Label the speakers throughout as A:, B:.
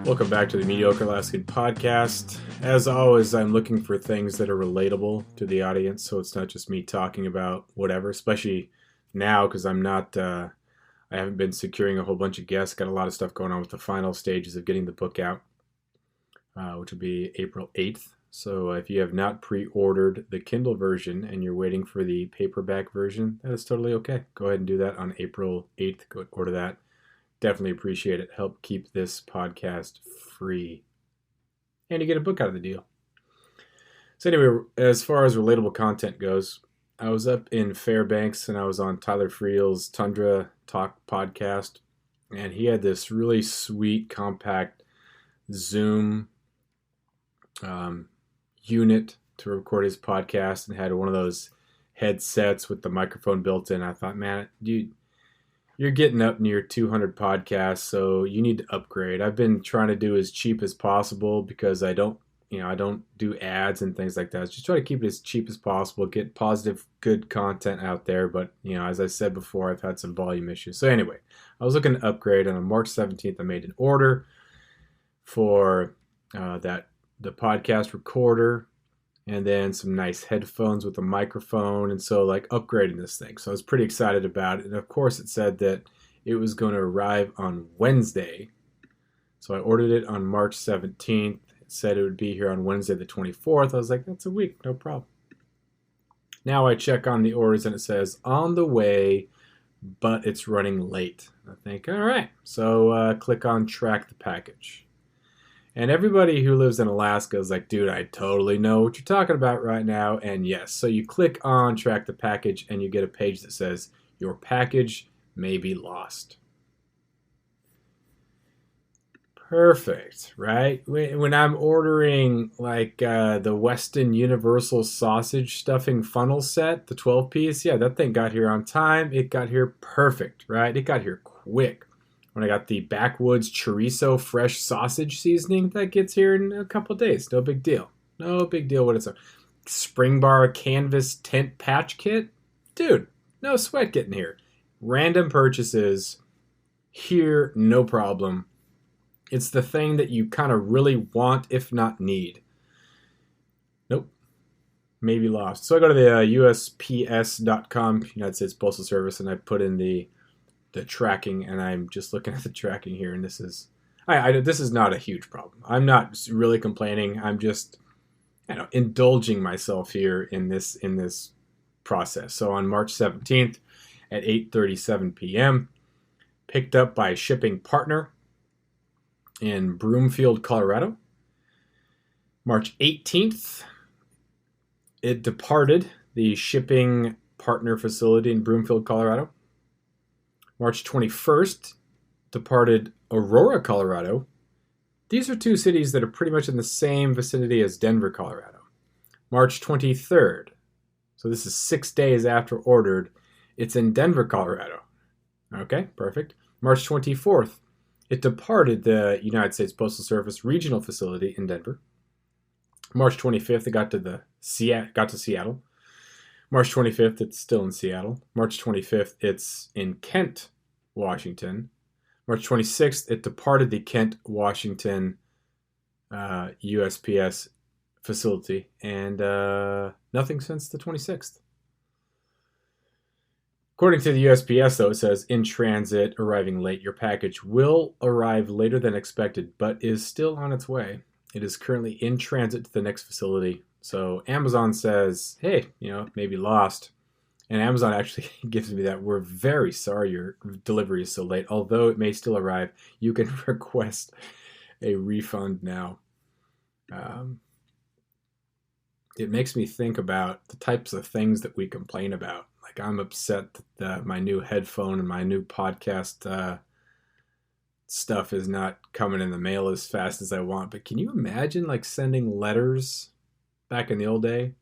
A: Welcome back to the Mediocre Alaskan podcast. As always, I'm looking for things that are relatable to the audience, so it's not just me talking about whatever, especially now because I haven't been securing a whole bunch of guests. Got a lot of stuff going on with the final stages of getting the book out, which will be April 8th. So if you have not pre-ordered the Kindle version and you're waiting for the paperback version, that is totally okay. Go ahead and do that on April 8th. Go order that. Definitely appreciate it. Help keep this podcast free. And you get a book out of the deal. So anyway, as far as relatable content goes, I was up in Fairbanks and I was on Tyler Friel's Tundra Talk podcast. And he had this really sweet, compact Zoom unit to record his podcast and had one of those headsets with the microphone built in. I thought, man, dude, you're getting up near 200 podcasts, so you need to upgrade. I've been trying to do as cheap as possible because I don't do ads and things like that. Just try to keep it as cheap as possible, get positive, good content out there. But, as I said before, I've had some volume issues. So anyway, I was looking to upgrade, and on March 17th, I made an order for the podcast recorder, and then some nice headphones with a microphone, and so upgrading this thing. So I was pretty excited about it. And of course it said that it was going to arrive on Wednesday. So I ordered it on March 17th. It said it would be here on Wednesday the 24th. I was like, that's a week, no problem. Now I check on the orders and it says on the way, but it's running late. I think, all right. So click on track the package. And everybody who lives in Alaska is like, dude, I totally know what you're talking about right now. And yes, so you click on track the package and you get a page that says your package may be lost. Perfect, right? When I'm ordering the Weston Universal Sausage Stuffing Funnel Set, the 12-piece, yeah, that thing got here on time. It got here perfect, right? It got here quick. When I got the Backwoods Chorizo Fresh Sausage Seasoning, that gets here in a couple of days. No big deal. No big deal. What is a Spring Bar Canvas Tent Patch Kit? Dude, no sweat getting here. Random purchases here, no problem. It's the thing that you kind of really want, if not need. Nope. Maybe lost. So I go to the USPS.com, United States Postal Service, and I put in the tracking, and I'm just looking at the tracking here, and this is this is not a huge problem. I'm not really complaining. I'm just indulging myself here in this process. So on March 17th at 8:37 p.m., picked up by a shipping partner in Broomfield, Colorado. March 18th, it departed the shipping partner facility in Broomfield, Colorado. March 21st, departed Aurora, Colorado. These are two cities that are pretty much in the same vicinity as Denver, Colorado. March 23rd, so this is 6 days after ordered, it's in Denver, Colorado. Okay, perfect. March 24th, it departed the United States Postal Service regional facility in Denver. March 25th, it got to Seattle. March 25th, it's still in Seattle. March 25th, it's in Kent, Washington. March 26th, it departed the Kent, Washington USPS facility. And nothing since the 26th. According to the USPS, though, it says, in transit, arriving late. Your package will arrive later than expected, but is still on its way. It is currently in transit to the next facility. So Amazon says, hey, maybe lost. And Amazon actually gives me that. We're very sorry your delivery is so late. Although it may still arrive, you can request a refund now. It makes me think about the types of things that we complain about. Like, I'm upset that my new headphone and my new podcast stuff is not coming in the mail as fast as I want. But can you imagine sending letters back in the old day?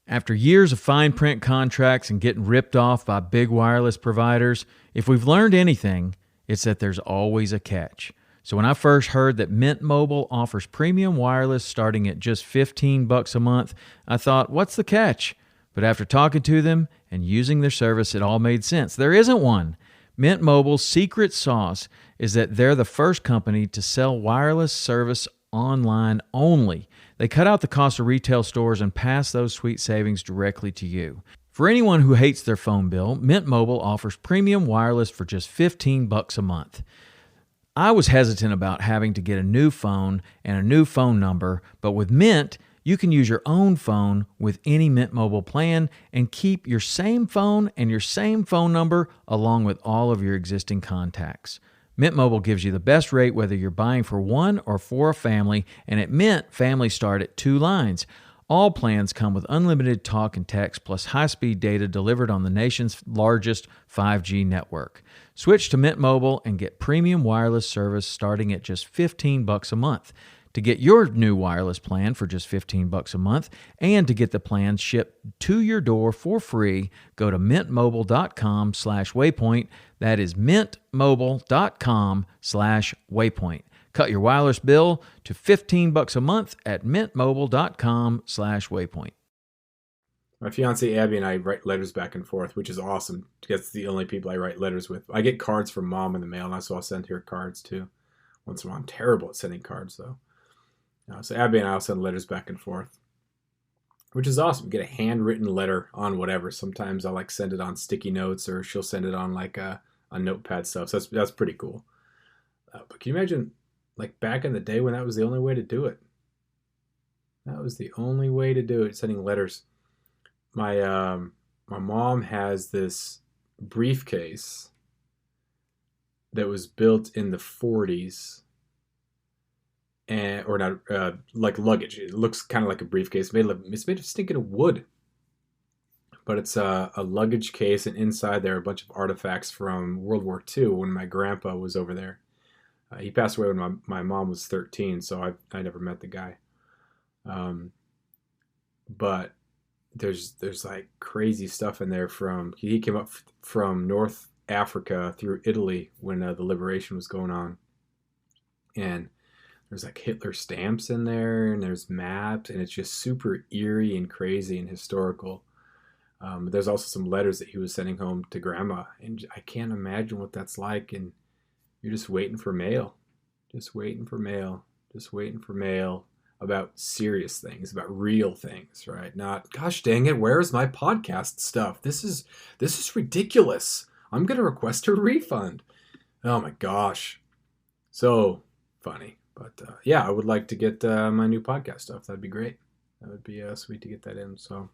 B: After years of fine print contracts and getting ripped off by big wireless providers, if we've learned anything, it's that there's always a catch. So when I first heard that Mint Mobile offers premium wireless starting at just $15 a month, I thought, what's the catch? But after talking to them and using their service, it all made sense. There isn't one. Mint Mobile's secret sauce is that they're the first company to sell wireless service online only. They cut out the cost of retail stores and pass those sweet savings directly to you. For anyone who hates their phone bill, Mint Mobile offers premium wireless for just $15 a month. I was hesitant about having to get a new phone and a new phone number, but with Mint, you can use your own phone with any Mint Mobile plan and keep your same phone and your same phone number along with all of your existing contacts. Mint Mobile gives you the best rate whether you're buying for one or for a family, and at Mint, families start at 2 lines. All plans come with unlimited talk and text plus high-speed data delivered on the nation's largest 5G network. Switch to Mint Mobile and get premium wireless service starting at just $15 a month. To get your new wireless plan for just $15 a month and to get the plans shipped to your door for free, go to mintmobile.com/waypoint. That is mintmobile.com/waypoint. Cut your wireless bill to $15 a month at mintmobile.com/waypoint.
A: My fiance Abby and I write letters back and forth, which is awesome. That's the only people I write letters with. I get cards from Mom in the mail, and so I'll send her cards too. Once in a while, I'm terrible at sending cards though. So Abby and I will send letters back and forth, which is awesome. Get a handwritten letter on whatever. Sometimes I'll like send it on sticky notes, or she'll send it on like a notepad stuff. So that's pretty cool. But can you imagine, like back in the day when that was the only way to do it? That was the only way to do it, sending letters. My mom has this briefcase that was built in the 40s. Or not, like luggage. It looks kind of like a briefcase. It's made of stinking wood. But it's a luggage case, and inside there are a bunch of artifacts from World War II when my grandpa was over there. He passed away when my mom was 13, so I never met the guy. But there's like crazy stuff in there he came up from North Africa through Italy when the liberation was going on. And there's like Hitler stamps in there, and there's maps, and it's just super eerie and crazy and historical. But there's also some letters that he was sending home to Grandma, and I can't imagine what that's like. And you're just waiting for mail, about serious things, about real things, right? Not, gosh dang it, where's my podcast stuff? This is ridiculous. I'm gonna request a refund. Oh my gosh, so funny. But yeah, I would like to get my new podcast stuff. That'd be great. That would be sweet to get that in. So,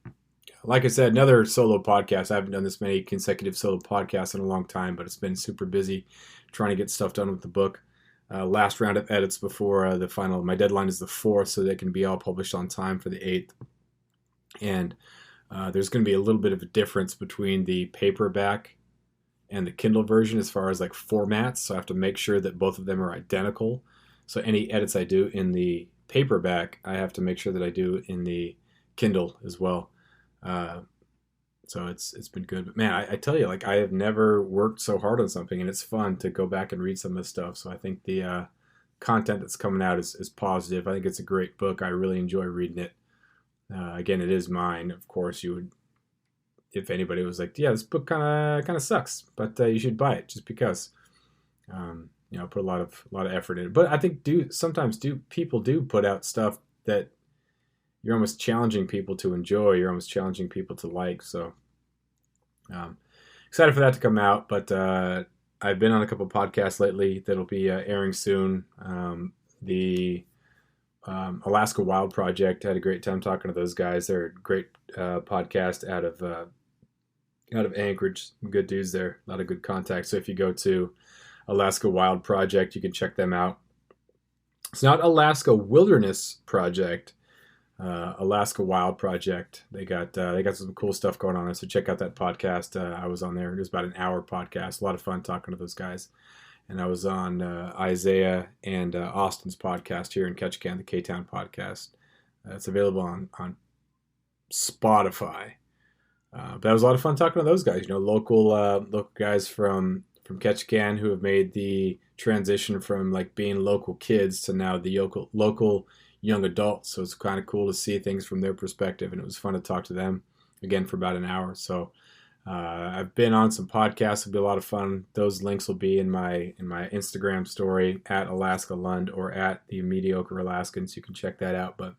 A: like I said, another solo podcast. I haven't done this many consecutive solo podcasts in a long time, but it's been super busy trying to get stuff done with the book. Last round of edits before the final. My deadline is the 4th, so they can be all published on time for the 8th. And there's going to be a little bit of a difference between the paperback and the Kindle version as far as like formats. So I have to make sure that both of them are identical. So any edits I do in the paperback, I have to make sure that I do in the Kindle as well. So it's been good. But man, I tell you, like I have never worked so hard on something, and it's fun to go back and read some of this stuff. So I think the content that's coming out is positive. I think it's a great book. I really enjoy reading it. Again, it is mine. Of course, you would, if anybody was like, yeah, this book kind of sucks, but you should buy it just because. Put a lot of effort in it. But I think sometimes people put out stuff that you're almost challenging people to enjoy. You're almost challenging people to like. So excited for that to come out. But I've been on a couple podcasts lately that'll be airing soon. The Alaska Wild Project, had a great time talking to those guys. They're a great podcast out of Anchorage. Good dudes there. A lot of good contacts. So if you go to Alaska Wild Project, you can check them out. It's not Alaska Wilderness Project, Alaska Wild Project. They got some cool stuff going on there, so check out that podcast. I was on there. It was about an hour podcast. A lot of fun talking to those guys. And I was on Isaiah and Austin's podcast here in Ketchikan, the K-Town podcast. It's available on Spotify. But that was a lot of fun talking to those guys. Local guys from Ketchikan who have made the transition from like being local kids to now the local young adults. So it's kind of cool to see things from their perspective, and it was fun to talk to them again for about an hour. So I've been on some podcasts. It'll be a lot of fun. Those links will be in my Instagram story at Alaska Lund or at the Mediocre Alaskans. You can check that out. But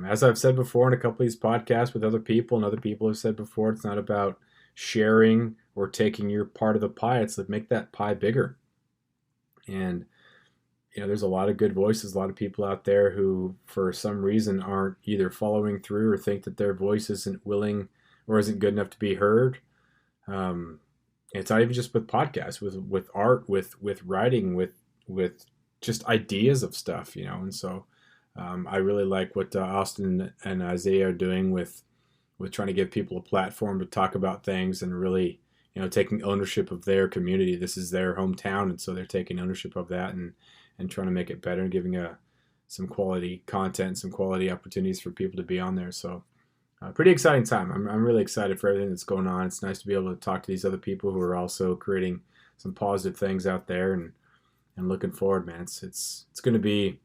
A: as I've said before in a couple of these podcasts with other people, and other people have said before, it's not about sharing or taking your part of the pie. It's like make that pie bigger. And there's a lot of good voices, a lot of people out there who, for some reason, aren't either following through or think that their voice isn't willing or isn't good enough to be heard. It's not even just with podcasts, with art, with writing, with just ideas of stuff, And so I really like what Austin and Isaiah are doing with trying to give people a platform to talk about things and really, taking ownership of their community. This is their hometown, and so they're taking ownership of that and trying to make it better and giving some quality content, some quality opportunities for people to be on there. So pretty exciting time. I'm really excited for everything that's going on. It's nice to be able to talk to these other people who are also creating some positive things out there, and looking forward, man. It's going to be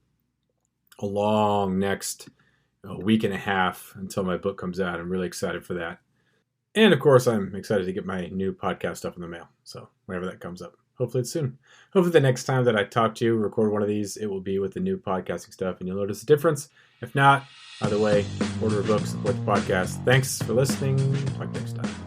A: a long next week and a half until my book comes out. I'm really excited for that. And of course, I'm excited to get my new podcast stuff in the mail. So whenever that comes up, hopefully it's soon. Hopefully the next time that I talk to you, record one of these, it will be with the new podcasting stuff and you'll notice a difference. If not, either way, order a book, support the podcast. Thanks for listening. Talk next time.